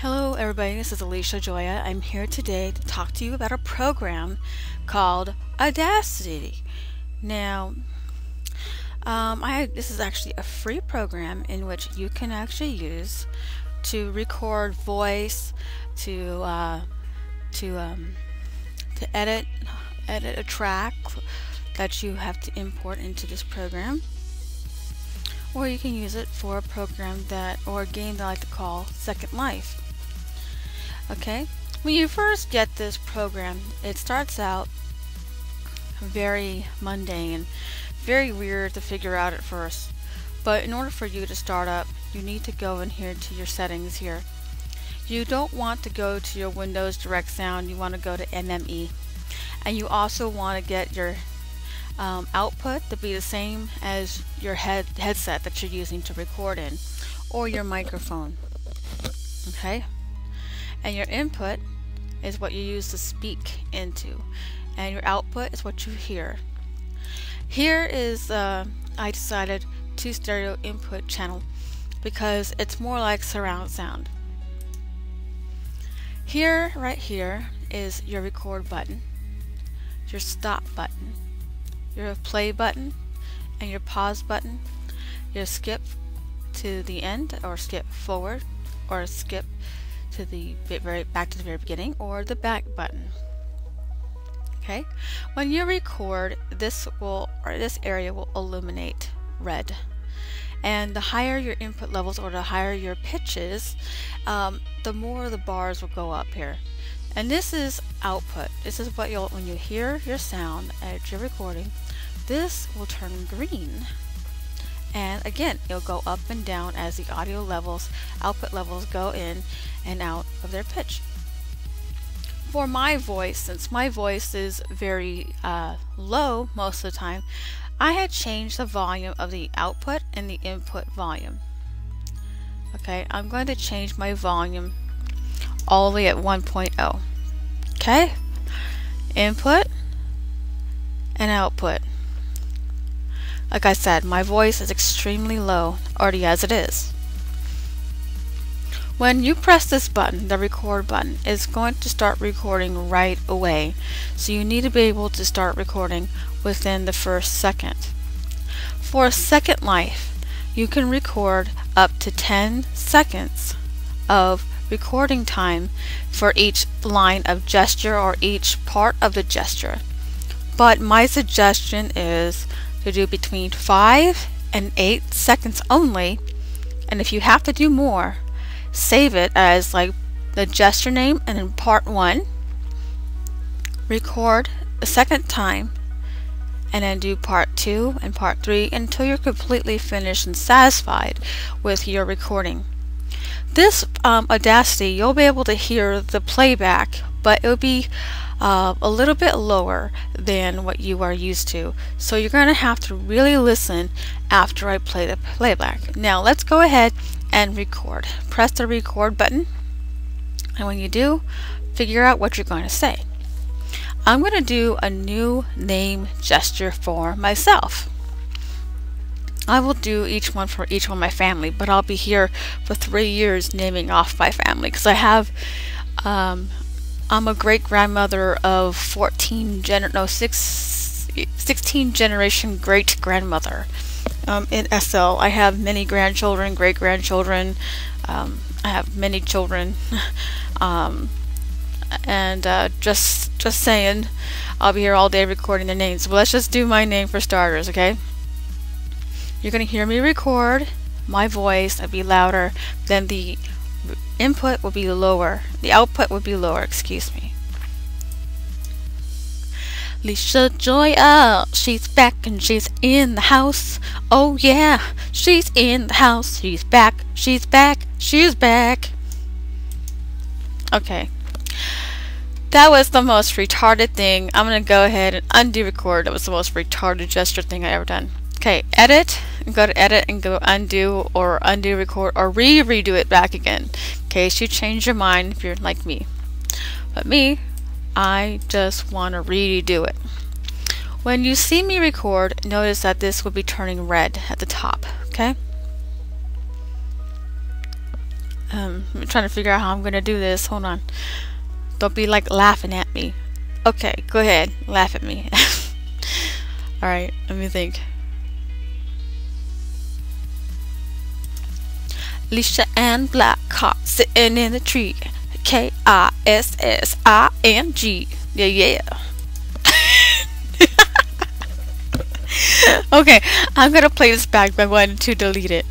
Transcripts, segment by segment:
Hello everybody, this is LishaJoya. I'm here today to talk to you about a program called Audacity. Now, this is actually a free program in which you can actually use to record voice, to edit a track that you have to import into this program. Or you can use it for a program or a game that I like to call Second Life. Okay, when you first get this program, it starts out very mundane, very weird to figure out at first. But in order for you to start up, you need to go in here to your settings here. You don't want to go to your Windows Direct Sound, you want to go to MME. And you also want to get your output to be the same as your headset that you're using to record in, or your microphone. Okay, and your input is what you use to speak into, and your output is what you hear. Here is I decided to stereo input channel because it's more like surround sound. Here, right here, is your record button, your stop button, your play button, and your pause button, your skip to the end, or skip forward, or skip to the back to the very beginning, or the back button. Okay, when you record, this area will illuminate red, and the higher your input levels or the higher your pitches, the more the bars will go up here. And this is output. This is what when you hear your sound as you're recording, this will turn green. And again, it'll go up and down as the audio levels, output levels go in and out of their pitch. For my voice, since my voice is very low most of the time, I had changed the volume of the output and the input volume. Okay, I'm going to change my volume all the way at 1.0. Okay, input and output. Like I said, my voice is extremely low already as it is. When you press this button, the record button, it's going to start recording right away. So you need to be able to start recording within the first second. For Second Life, you can record up to 10 seconds of recording time for each line of gesture or each part of the gesture. But my suggestion is to do between 5 and 8 seconds only, and if you have to do more, save it as like the gesture name and in part 1, record a second time, and then do part 2 and part 3 until you're completely finished and satisfied with your recording. This Audacity, you'll be able to hear the playback, but it'll be a little bit lower than what you are used to. So you're going to have to really listen after I play the playback. Now let's go ahead and record. Press the record button, and when you do, figure out what you're going to say. I'm going to do a new name gesture for myself. I will do each one for each one of my family, but I'll be here for 3 years naming off my family because I have I'm a great-grandmother of 16 generation great-grandmother. In SL, I have many grandchildren, great-grandchildren, I have many children, and just saying, I'll be here all day recording their names. But let's just do my name for starters, okay? You're going to hear me record my voice, it'll be louder, then the input will be lower, the output will be lower, excuse me. LishaJoya, she's back and she's in the house. Oh yeah, she's in the house. She's back, she's back, she's back. Okay, that was the most retarded thing. I'm gonna go ahead and undo record. That was the most retarded gesture thing I ever done. Okay, edit, and go to edit and go undo, or undo record, or redo it back again in case you change your mind if you're like me. But me, I just want to redo it. When you see me record, notice that this will be turning red at the top, okay? I'm trying to figure out how I'm gonna do this. Hold on. Don't be like laughing at me. Okay, go ahead. Laugh at me. Alright, let me think. Lisha and Black Hawk sitting in the tree. K-I-S-S-I-N-G. Yeah, yeah. Okay, I'm gonna play this back, but I'm going to delete it.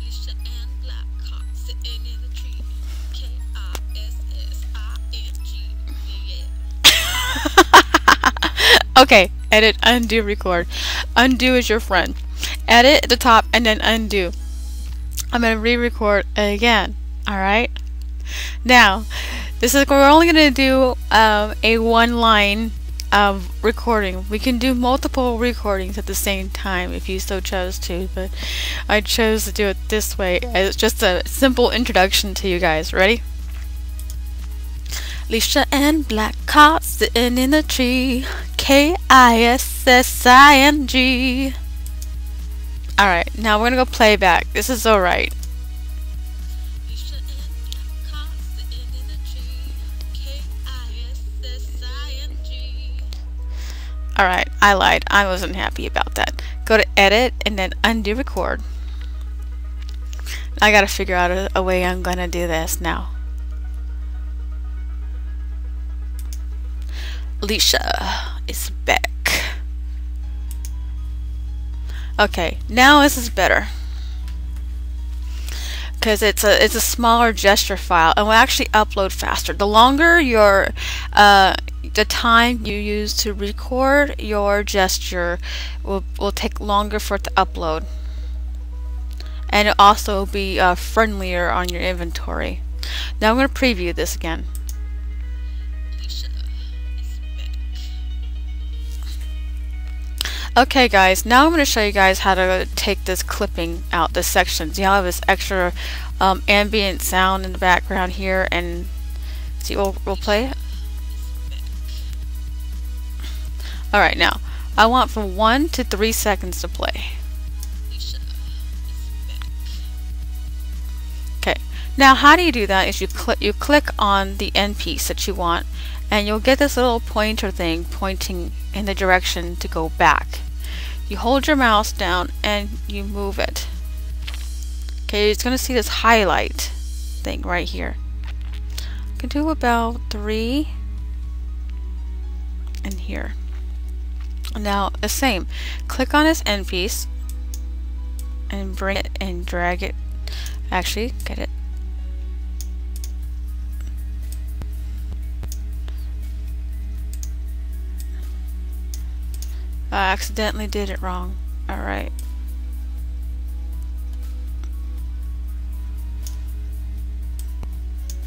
Lisha and Black Hawk sitting in the tree. K-I-S-S-I-N-G. Yeah. Okay, edit, undo, record. Undo is your friend. Edit at the top and then undo. I'm gonna re-record again. Alright? Now, we're only gonna do a one-line recording. We can do multiple recordings at the same time if you so chose to, but I chose to do it this way as just a simple introduction to you guys. Ready? Lisha and Black Hawk sitting in the tree. K-I-S-S-I-N-G. Alright, now we're gonna go play back. This is alright. Alright, I lied. I wasn't happy about that. Go to edit and then undo record. I gotta figure out a way I'm gonna do this now. Lisha is back. Okay, now this is better. Because it's a smaller gesture file and will actually upload faster. The longer your the time you use to record your gesture will take longer for it to upload, and it'll also be friendlier on your inventory. Now I'm going to preview this again. Okay guys, now I'm going to show you guys how to take this clipping out, this section. See how I have this extra ambient sound in the background here, and see, we'll play it. Alright, now I want from 1 to 3 seconds to play. Okay, now how do you do that is you click on the end piece that you want, and you'll get this little pointer thing pointing in the direction to go back. You hold your mouse down and you move it. Okay, it's going to see this highlight thing right here. You can do about 3 and here. Now the same. Click on this end piece and bring it and drag it. Actually, get it. I accidentally did it wrong. Alright.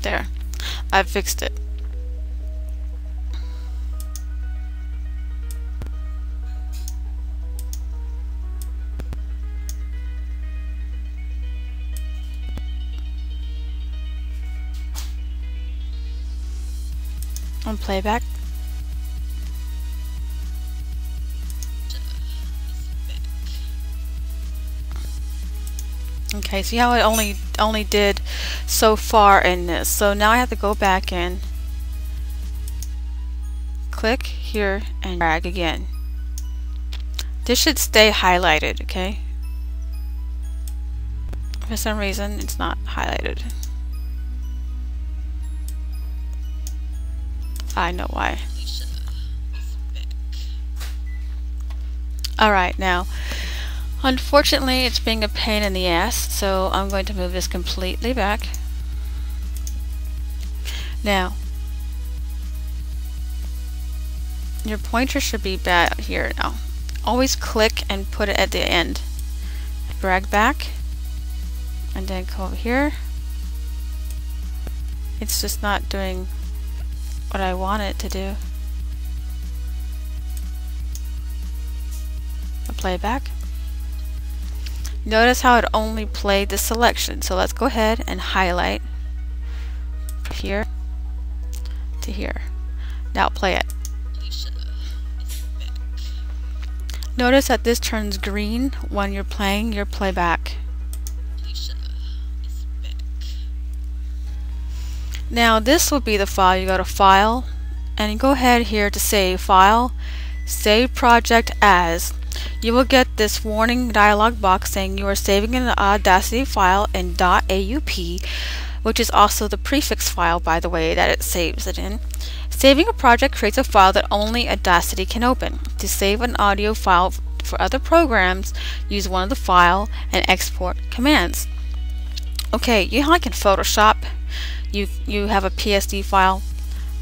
There. I fixed it. On playback. Okay, see how it only did so far in this. So now I have to go back in, click here and drag again. This should stay highlighted, okay? For some reason it's not highlighted. I know why. Alright, now unfortunately it's being a pain in the ass, so I'm going to move this completely back. Now your pointer should be back here now. Always click and put it at the end. Drag back and then come over here. It's just not doing what I want it to do. I'll play back. Notice how it only played the selection. So let's go ahead and highlight here to here. Now play it. Notice that this turns green when you're playing your playback. Now this will be the file. You go to File, and you go ahead here to Save File, Save Project As. You will get this warning dialog box saying you are saving an Audacity file in .aup, which is also the prefix file, by the way, that it saves it in. Saving a project creates a file that only Audacity can open. To save an audio file for other programs, use one of the File and Export commands. Okay, you know, like in Photoshop, you have a PSD file.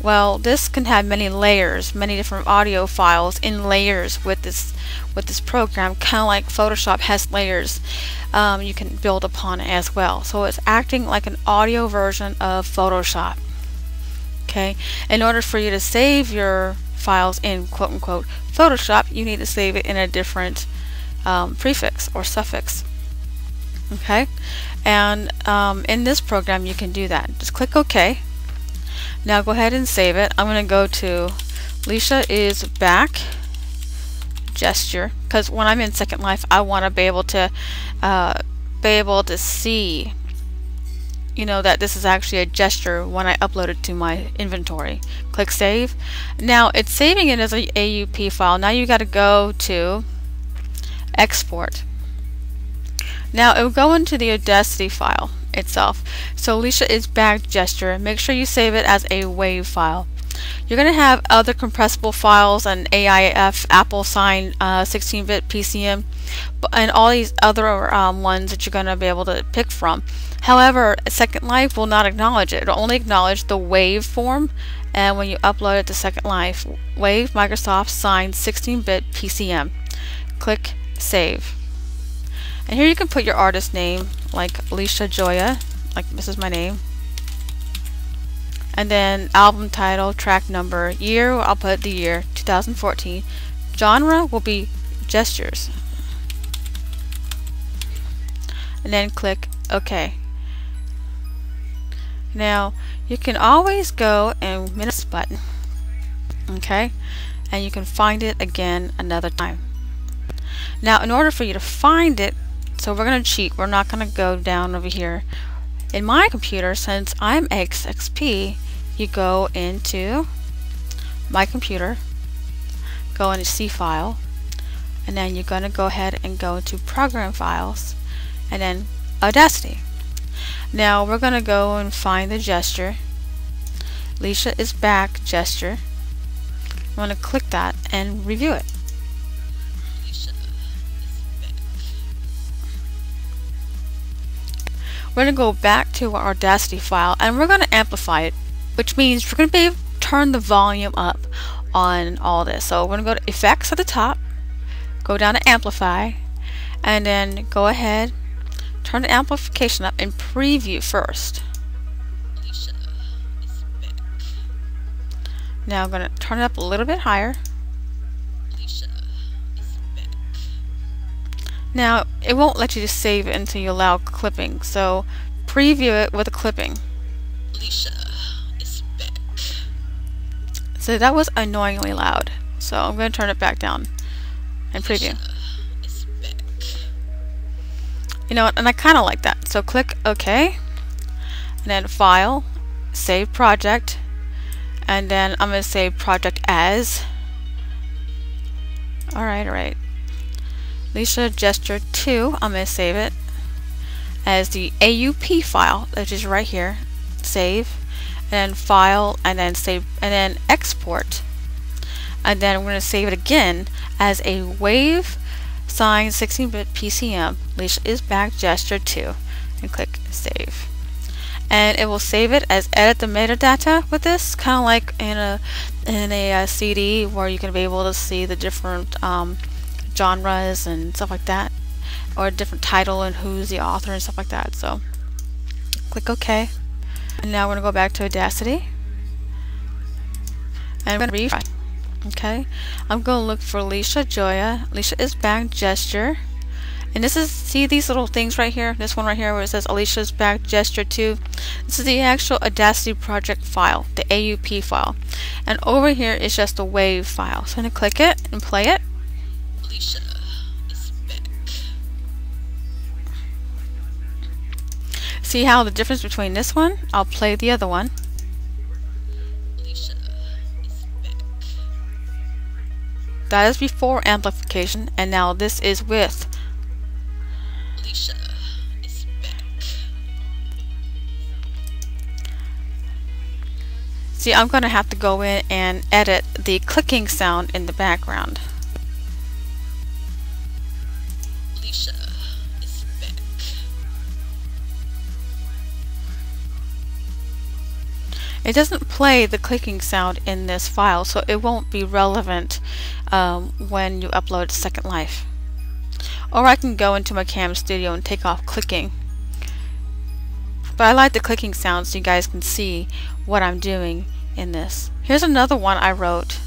Well, this can have many layers, many different audio files in layers with this program, kind of like Photoshop has layers. You can build upon it as well. So it's acting like an audio version of Photoshop. Okay, in order for you to save your files in quote-unquote Photoshop, you need to save it in a different prefix or suffix. Okay, and in this program you can do that. Just click OK. Now go ahead and save it. I'm going to go to Lisha is back gesture, because when I'm in Second Life I want to be able to see, you know, that this is actually a gesture when I upload it to my inventory. Click Save. Now it's saving it as a AUP file. Now you got to go to Export. Now it will go into the Audacity file itself. So Lisha is back gesture. Make sure you save it as a WAV file. You're going to have other compressible files and AIF, Apple Sign, 16-bit PCM, and all these other ones that you're going to be able to pick from. However, Second Life will not acknowledge it. It will only acknowledge the WAV form, and when you upload it to Second Life, WAV Microsoft Sign 16-bit PCM. Click Save. And here you can put your artist name, like LishaJoya, like this is my name. And then album title, track number, year, I'll put the year, 2014. Genre will be gestures. And then click OK. Now you can always go and minus this button. Okay? And you can find it again another time. Now in order for you to find it, so we're going to cheat. We're not going to go down over here. In my computer, since I'm XP, you go into my computer, go into C file, and then you're going to go ahead and go to Program Files, and then Audacity. Now we're going to go and find the gesture. Lisha is back gesture. I'm going to click that and review it. We're going to go back to our Audacity file and we're going to amplify it, which means we're going to be able to turn the volume up on all this. So we're going to go to Effects at the top, go down to Amplify, and then go ahead, turn the amplification up and preview first. Now I'm going to turn it up a little bit higher. Now it won't let you just save it until you allow clipping, so preview it with a clipping. So that was annoyingly loud, so I'm going to turn it back down and preview. You know what, and I kind of like that, so click OK, and then File, Save Project, and then I'm going to save Project As. Alright. Lisha Gesture 2, I'm going to save it as the AUP file, which is right here. Save, and then File, and then Save, and then Export. And then we're going to save it again as a WAV Sign 16-bit PCM. Lisha is back Gesture 2, and click Save. And it will save it as edit the metadata with this, kind of like in a CD where you can be able to see the different genres and stuff like that, or a different title and who's the author and stuff like that. So click OK, and now we're going to go back to Audacity and we're going to retry. Okay, I'm going to look for LishaJoya. Lisha is back gesture, and this is, see these little things right here, this one right here where it says Lisha's back gesture 2. This is the actual Audacity project file, the AUP file, and over here is just a WAV file. So I'm going to click it and play it. See how the difference between this one? I'll play the other one. that is before amplification, and now this is with. Lisha is back. See, I'm going to have to go in and edit the clicking sound in the background. Lisha is back. It doesn't play the clicking sound in this file, so it won't be relevant when you upload to Second Life. Or I can go into my Cam Studio and take off clicking. But I like the clicking sound so you guys can see what I'm doing in this. Here's another one I wrote.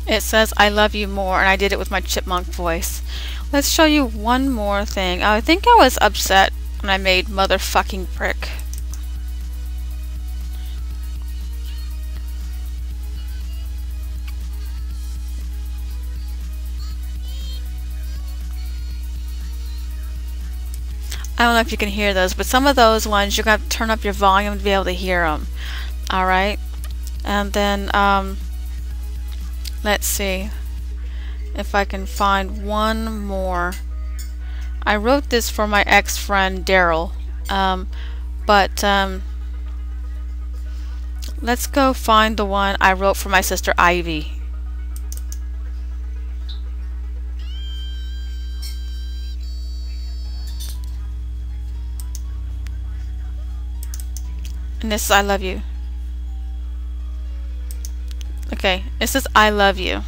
It says I love you more, and I did it with my chipmunk voice. Let's show you one more thing. I think I was upset when I made motherfucking prick. I don't know if you can hear those, but some of those ones you're going to have to turn up your volume to be able to hear them. Alright? And then, let's see if I can find one more. I wrote this for my ex-friend Daryl, but let's go find the one I wrote for my sister Ivy. And this is I love you. Okay, this is I love you.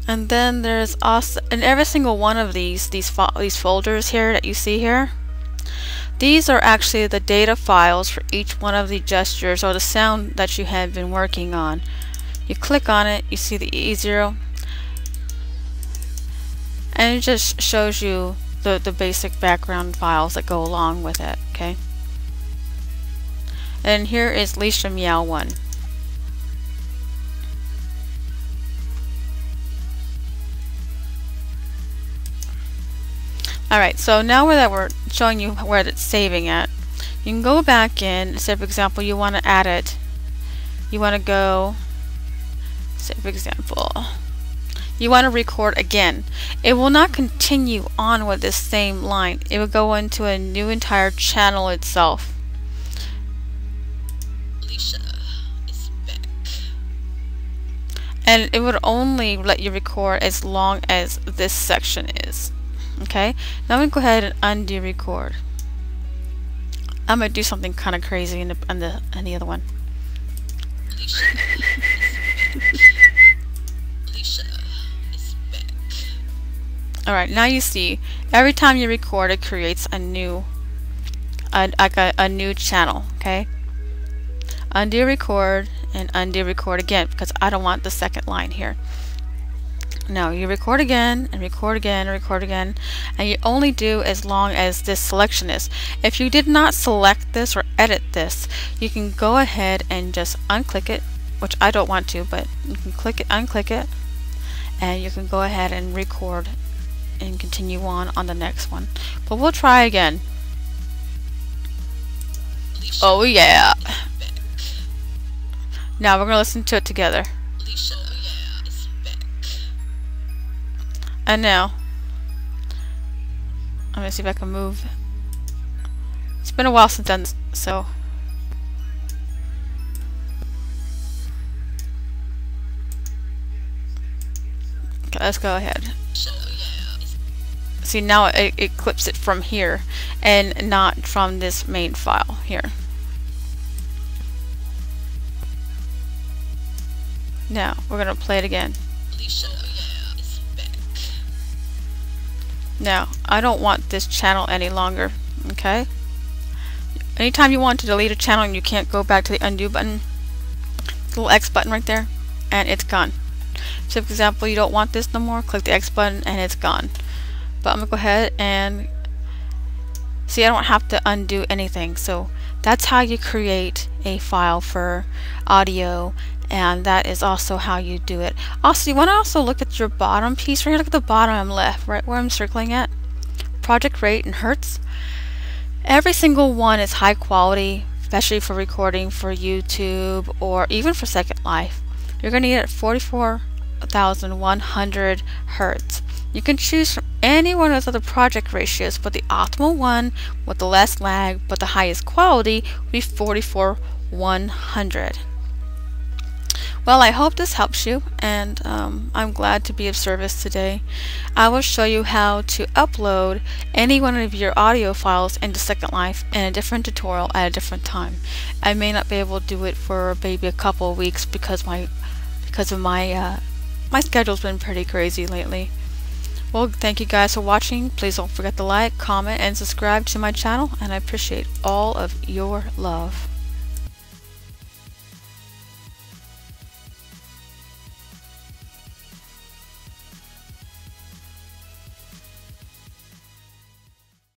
And then there's also, in every single one of these folders here that you see here, these are actually the data files for each one of the gestures or the sound that you have been working on. You click on it, you see the E0, and it just shows you the basic background files that go along with it. Okay. And here is Lisha Meow 1. Alright, so now that we're showing you where it's saving at, you can go back in. Say for example you want to add it. You want to go, say for example, you want to record again. It will not continue on with this same line. It will go into a new entire channel itself. Lisha is back. And it would only let you record as long as this section is. Okay, now I'm going to go ahead and undo record. I'm going to do something kind of crazy in the other one. Lisha is back. Alright, now you see, every time you record it creates a new a new channel. Okay, undo record and undo record again because I don't want the second line here. Now you record again and record again and record again, and you only do as long as this selection is. If you did not select this or edit this, you can go ahead and just unclick it, which I don't want to, but you can click it, unclick it, and you can go ahead and record and continue on the next one. But we'll try again. Lisha Oh yeah. is back. Now we're going to listen to it together. Lisha is back. And now, I'm going to see if I can move. It's been a while since I've done this, so. Okay, let's go ahead. See, now it clips it from here and not from this main file here. Now, we're going to play it again. Lisha is back. Now, I don't want this channel any longer, okay? Anytime you want to delete a channel and you can't go back to the undo button, the little X button right there, and it's gone. So, for example, you don't want this no more, click the X button and it's gone. But I'm going to go ahead and see, I don't have to undo anything. So, that's how you create a file for audio, and that is also how you do it. Also, you want to also look at your bottom piece right here. Look at the bottom left, right where I'm circling at. Project rate in hertz. Every single one is high quality, especially for recording for YouTube or even for Second Life. You're going to get 44,100 Hertz. You can choose from any one of the project ratios, but the optimal one with the less lag but the highest quality would be 44,100. Well, I hope this helps you, and I'm glad to be of service today. I will show you how to upload any one of your audio files into Second Life in a different tutorial at a different time. I may not be able to do it for maybe a couple of weeks because my schedule's been pretty crazy lately. Well, thank you guys for watching. Please don't forget to like, comment, and subscribe to my channel, and I appreciate all of your love.